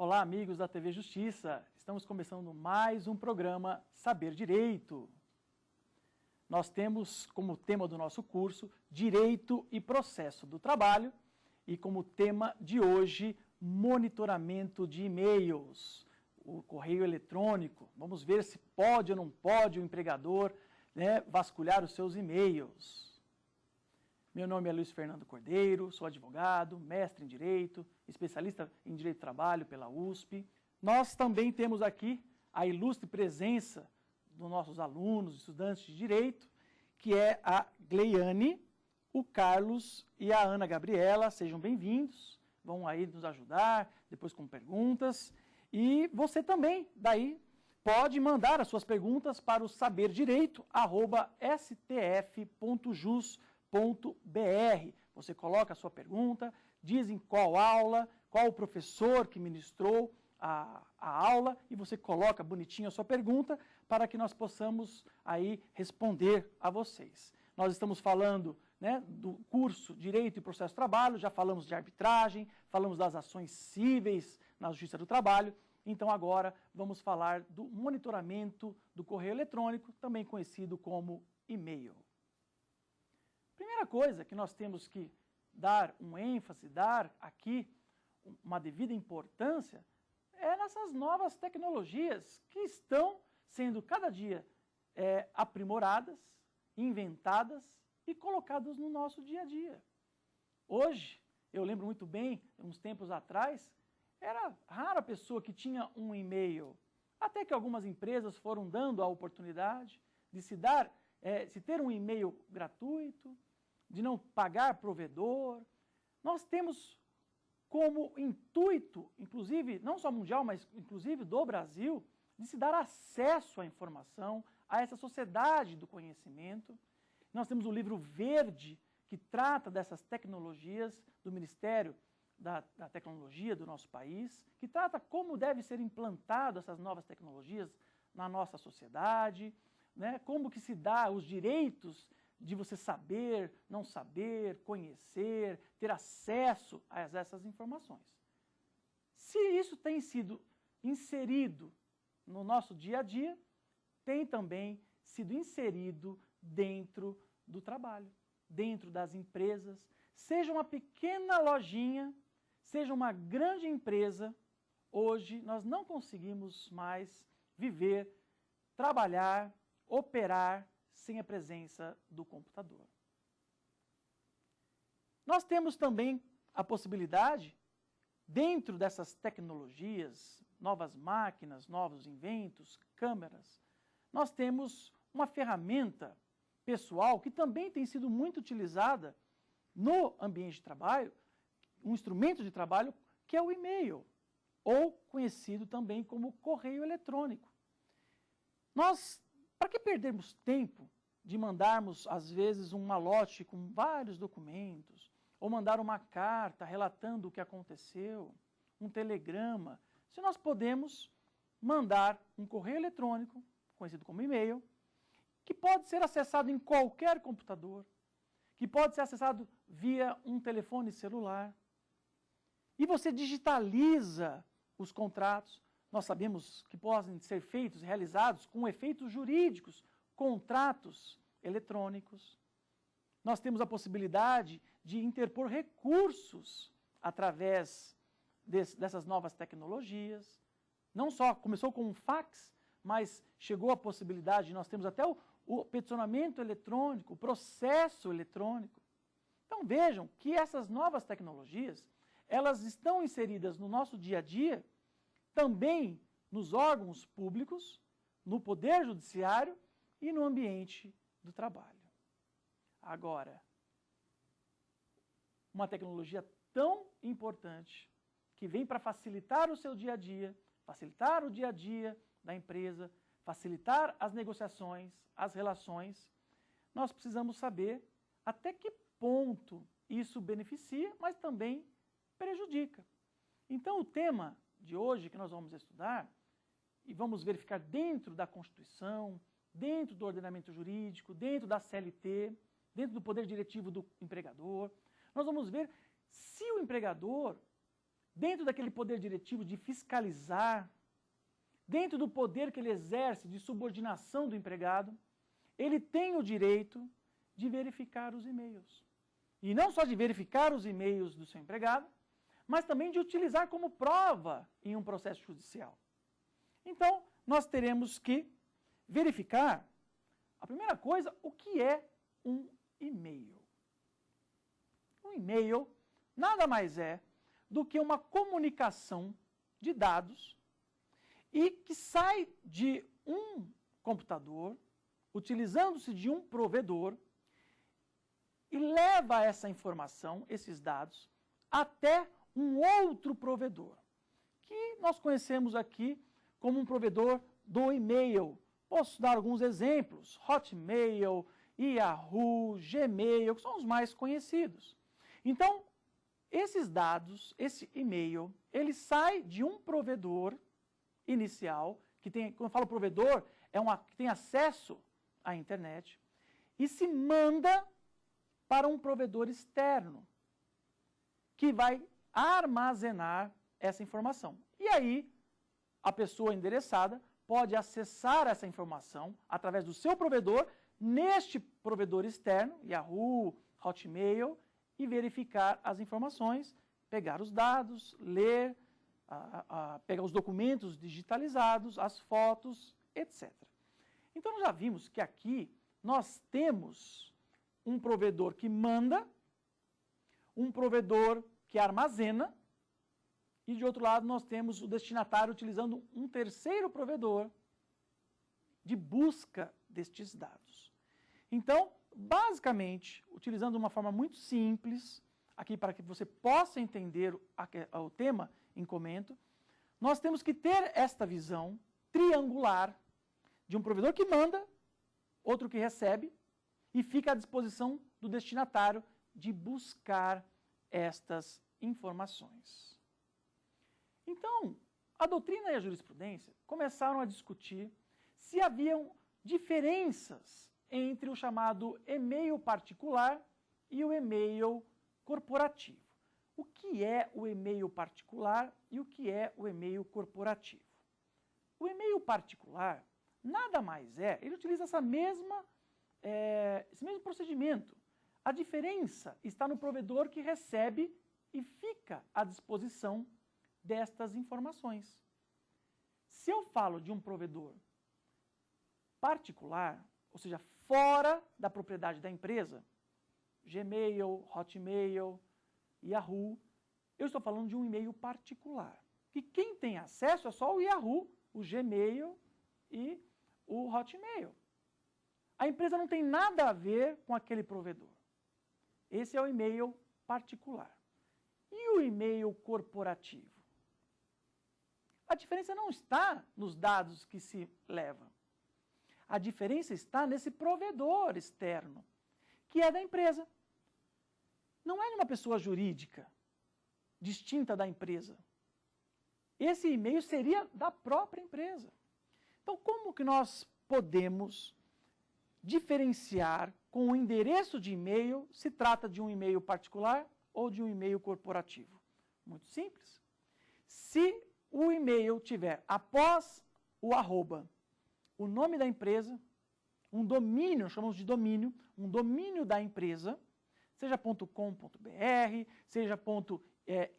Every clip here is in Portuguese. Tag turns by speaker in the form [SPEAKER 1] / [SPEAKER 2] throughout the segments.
[SPEAKER 1] Olá, amigos da TV Justiça. Estamos começando mais um programa Saber Direito. Nós temos como tema do nosso curso Direito e Processo do Trabalho e como tema de hoje monitoramento de e-mails, o correio eletrônico. Vamos ver se pode ou não pode o empregador vasculhar os seus e-mails. Meu nome é Luiz Fernando Cordeiro, sou advogado, mestre em Direito, especialista em Direito do Trabalho pela USP. Nós também temos aqui a ilustre presença dos nossos alunos, estudantes de Direito, que é a Gleiane, o Carlos e a Ana Gabriela. Sejam bem-vindos, vão aí nos ajudar, depois com perguntas. E você também, daí, pode mandar as suas perguntas para o saberdireito@stf.jus.br. Você coloca a sua pergunta, diz em qual aula, qual o professor que ministrou a aula, e você coloca bonitinho a sua pergunta para que nós possamos aí responder a vocês. Nós estamos falando do curso Direito e Processo do Trabalho, já falamos de arbitragem, falamos das ações cíveis na Justiça do Trabalho, então agora vamos falar do monitoramento do correio eletrônico, também conhecido como e-mail. Primeira coisa que nós temos que dar um ênfase, dar aqui uma devida importância, é nessas novas tecnologias que estão sendo cada dia aprimoradas, inventadas e colocadas no nosso dia a dia. Hoje, eu lembro muito bem, uns tempos atrás, era rara a pessoa que tinha um e-mail, até que algumas empresas foram dando a oportunidade de se ter um e-mail gratuito, de não pagar provedor. Nós temos como intuito, inclusive, não só mundial, mas inclusive do Brasil, de se dar acesso à informação, a essa sociedade do conhecimento. Nós temos o livro verde, que trata dessas tecnologias do Ministério da Tecnologia do nosso país, que trata como deve ser implantado essas novas tecnologias na nossa sociedade, como que se dá os direitos de você saber, não saber, conhecer, ter acesso a essas informações. Se isso tem sido inserido no nosso dia a dia, tem também sido inserido dentro do trabalho, dentro das empresas, seja uma pequena lojinha, seja uma grande empresa. Hoje nós não conseguimos mais viver, trabalhar, operar sem a presença do computador. Nós temos também a possibilidade, dentro dessas tecnologias, novas máquinas, novos inventos, câmeras, nós temos uma ferramenta pessoal que também tem sido muito utilizada no ambiente de trabalho, um instrumento de trabalho que é o e-mail, ou conhecido também como correio eletrônico. Para que perdermos tempo de mandarmos, às vezes, um malote com vários documentos, ou mandar uma carta relatando o que aconteceu, um telegrama, se nós podemos mandar um correio eletrônico, conhecido como e-mail, que pode ser acessado em qualquer computador, que pode ser acessado via um telefone celular, e você digitaliza os contratos. Nós sabemos que podem ser feitos, realizados com efeitos jurídicos, contratos eletrônicos. Nós temos a possibilidade de interpor recursos através dessas novas tecnologias. Não só começou com um fax, mas chegou a possibilidade, nós temos até o peticionamento eletrônico, o processo eletrônico. Então vejam que essas novas tecnologias, elas estão inseridas no nosso dia a dia, também nos órgãos públicos, no Poder Judiciário e no ambiente do trabalho. Agora, uma tecnologia tão importante, que vem para facilitar o seu dia a dia, facilitar o dia a dia da empresa, facilitar as negociações, as relações, nós precisamos saber até que ponto isso beneficia, mas também prejudica. Então, o tema de hoje que nós vamos estudar, e vamos verificar dentro da Constituição, dentro do ordenamento jurídico, dentro da CLT, dentro do poder diretivo do empregador, nós vamos ver se o empregador dentro daquele poder diretivo de fiscalizar, dentro do poder que ele exerce de subordinação do empregado, ele tem o direito de verificar os e-mails. E não só de verificar os e-mails do seu empregado, mas também de utilizar como prova em um processo judicial. Então, nós teremos que verificar, a primeira coisa, o que é um e-mail. Um e-mail nada mais é do que uma comunicação de dados e que sai de um computador, utilizando-se de um provedor, e leva essa informação, esses dados, até um outro provedor, que nós conhecemos aqui como um provedor do e-mail. Posso dar alguns exemplos: Hotmail, Yahoo, Gmail, que são os mais conhecidos. Então, esses dados, esse e-mail, ele sai de um provedor inicial, que tem, quando eu falo provedor, que tem acesso à internet, e se manda para um provedor externo, que vai armazenar essa informação. E aí, a pessoa endereçada pode acessar essa informação através do seu provedor, neste provedor externo, Yahoo, Hotmail, e verificar as informações, pegar os dados, ler, pegar os documentos digitalizados, as fotos, etc. Então, nós já vimos que aqui nós temos um provedor que manda, um provedor que armazena, e de outro lado nós temos o destinatário utilizando um terceiro provedor de busca destes dados. Então, basicamente, utilizando uma forma muito simples, aqui para que você possa entender o tema em comento, nós temos que ter esta visão triangular de um provedor que manda, outro que recebe, e fica à disposição do destinatário de buscar estas informações. Então, a doutrina e a jurisprudência começaram a discutir se haviam diferenças entre o chamado e-mail particular e o e-mail corporativo. O que é o e-mail particular e o que é o e-mail corporativo? O e-mail particular nada mais é, ele utiliza esse mesmo procedimento. A diferença está no provedor que recebe e fica à disposição destas informações. Se eu falo de um provedor particular, ou seja, fora da propriedade da empresa, Gmail, Hotmail, Yahoo, eu estou falando de um e-mail particular. Que quem tem acesso é só o Yahoo, o Gmail e o Hotmail. A empresa não tem nada a ver com aquele provedor. Esse é o e-mail particular. E o e-mail corporativo? A diferença não está nos dados que se levam. A diferença está nesse provedor externo, que é da empresa. Não é de uma pessoa jurídica, distinta da empresa. Esse e-mail seria da própria empresa. Então, como que nós podemos diferenciar com o endereço de e-mail se trata de um e-mail particular ou de um e-mail corporativo? Muito simples. Se o e-mail tiver após o arroba o nome da empresa, um domínio, chamamos de domínio, um domínio da empresa, seja .com.br, seja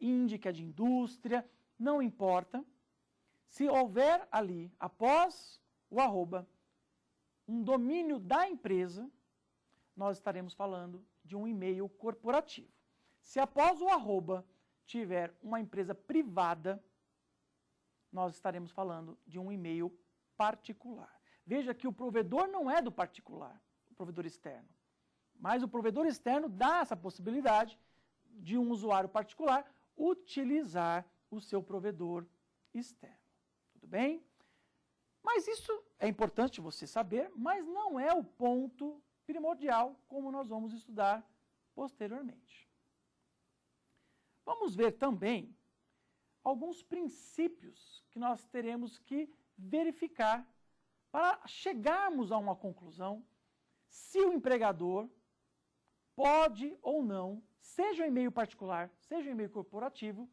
[SPEAKER 1] .ind, que é de indústria, não importa. Se houver ali, após o arroba, um domínio da empresa, nós estaremos falando de um e-mail corporativo. Se após o arroba tiver uma empresa privada, nós estaremos falando de um e-mail particular. Veja que o provedor não é do particular, o provedor externo. Mas o provedor externo dá essa possibilidade de um usuário particular utilizar o seu provedor externo. Tudo bem? Mas isso é importante você saber, mas não é o ponto primordial, como nós vamos estudar posteriormente. Vamos ver também alguns princípios que nós teremos que verificar para chegarmos a uma conclusão se o empregador pode ou não, seja um e-mail particular, seja um e-mail corporativo,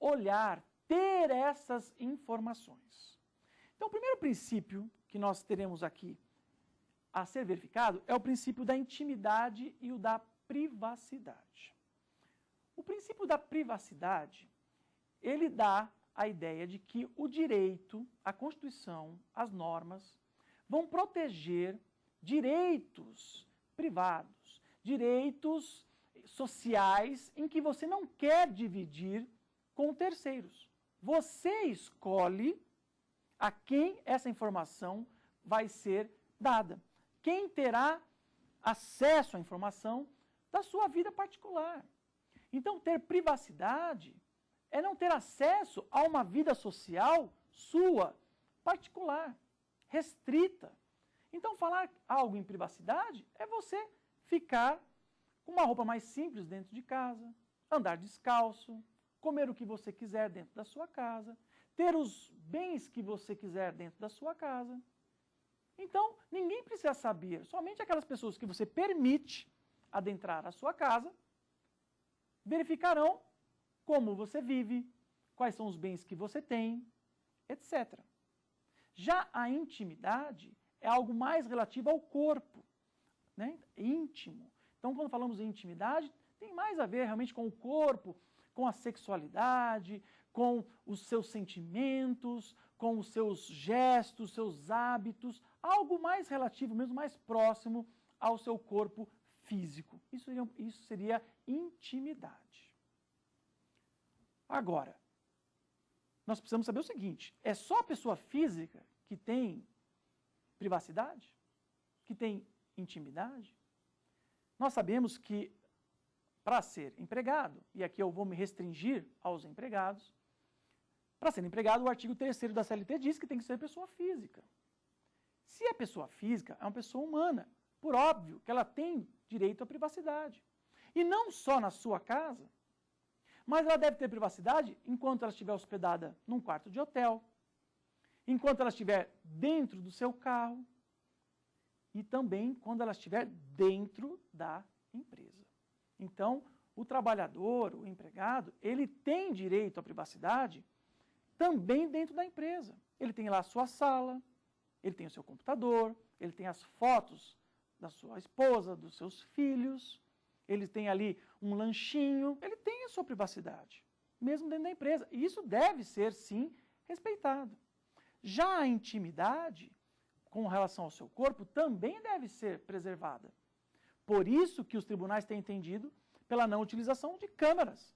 [SPEAKER 1] olhar, ter essas informações. Então, o primeiro princípio que nós teremos aqui a ser verificado é o princípio da intimidade e o da privacidade. O princípio da privacidade, ele dá a ideia de que o direito, a Constituição, as normas, vão proteger direitos privados, direitos sociais em que você não quer dividir com terceiros. Você escolhe a quem essa informação vai ser dada. Quem terá acesso à informação da sua vida particular. Então, ter privacidade é não ter acesso a uma vida social sua, particular, restrita. Então, falar algo em privacidade é você ficar com uma roupa mais simples dentro de casa, andar descalço, comer o que você quiser dentro da sua casa, ter os bens que você quiser dentro da sua casa. Então, ninguém precisa saber, somente aquelas pessoas que você permite adentrar a sua casa, verificarão como você vive, quais são os bens que você tem, etc. Já a intimidade é algo mais relativo ao corpo, né? Íntimo. Então, quando falamos em intimidade, tem mais a ver realmente com o corpo, com a sexualidade, com os seus sentimentos, com os seus gestos, seus hábitos, algo mais relativo, mesmo mais próximo ao seu corpo físico. Isso seria intimidade. Agora, nós precisamos saber o seguinte, é só a pessoa física que tem privacidade? Que tem intimidade? Nós sabemos que para ser empregado, e aqui eu vou me restringir aos empregados, para ser empregado, o artigo 3º da CLT diz que tem que ser pessoa física. Se é pessoa física, é uma pessoa humana, por óbvio que ela tem direito à privacidade. E não só na sua casa, mas ela deve ter privacidade enquanto ela estiver hospedada num quarto de hotel, enquanto ela estiver dentro do seu carro e também quando ela estiver dentro da empresa. Então, o trabalhador, o empregado, ele tem direito à privacidade também dentro da empresa. Ele tem lá a sua sala, ele tem o seu computador, ele tem as fotos da sua esposa, dos seus filhos, ele tem ali um lanchinho, ele tem a sua privacidade, mesmo dentro da empresa. E isso deve ser, sim, respeitado. Já a intimidade, com relação ao seu corpo, também deve ser preservada. Por isso que os tribunais têm entendido pela não utilização de câmeras.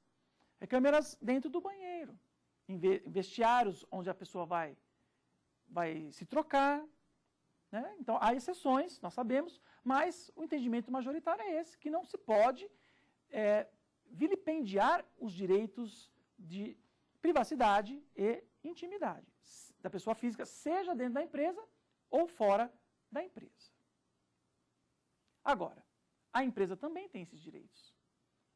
[SPEAKER 1] Câmeras dentro do banheiro, em vestiários onde a pessoa vai se trocar. Né? Então, há exceções, nós sabemos, mas o entendimento majoritário é esse, que não se pode vilipendiar os direitos de privacidade e intimidade da pessoa física, seja dentro da empresa ou fora da empresa. Agora, a empresa também tem esses direitos.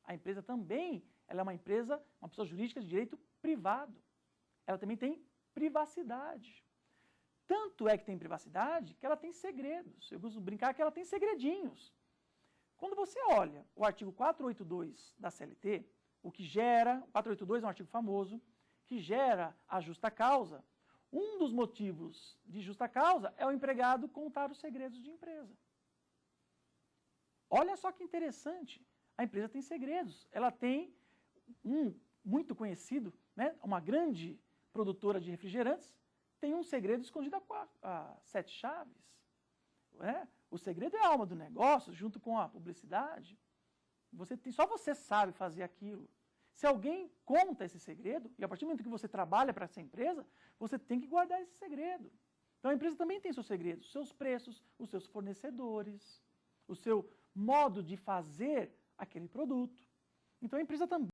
[SPEAKER 1] A empresa também, ela é uma empresa, uma pessoa jurídica de direito privado. Ela também tem privacidade. Tanto é que tem privacidade que ela tem segredos. Eu gosto de brincar que ela tem segredinhos. Quando você olha o artigo 482 da CLT, o que gera, 482 é um artigo famoso, que gera a justa causa, um dos motivos de justa causa é o empregado contar os segredos de empresa. Olha só que interessante, a empresa tem segredos. Ela tem um muito conhecido, né, uma grande produtora de refrigerantes, tem um segredo escondido a 7 chaves. O segredo é a alma do negócio, junto com a publicidade. Só você sabe fazer aquilo. Se alguém conta esse segredo, e a partir do momento que você trabalha para essa empresa, você tem que guardar esse segredo. Então a empresa também tem seus segredos, os seus preços, os seus fornecedores, o seu modo de fazer aquele produto. Então a empresa também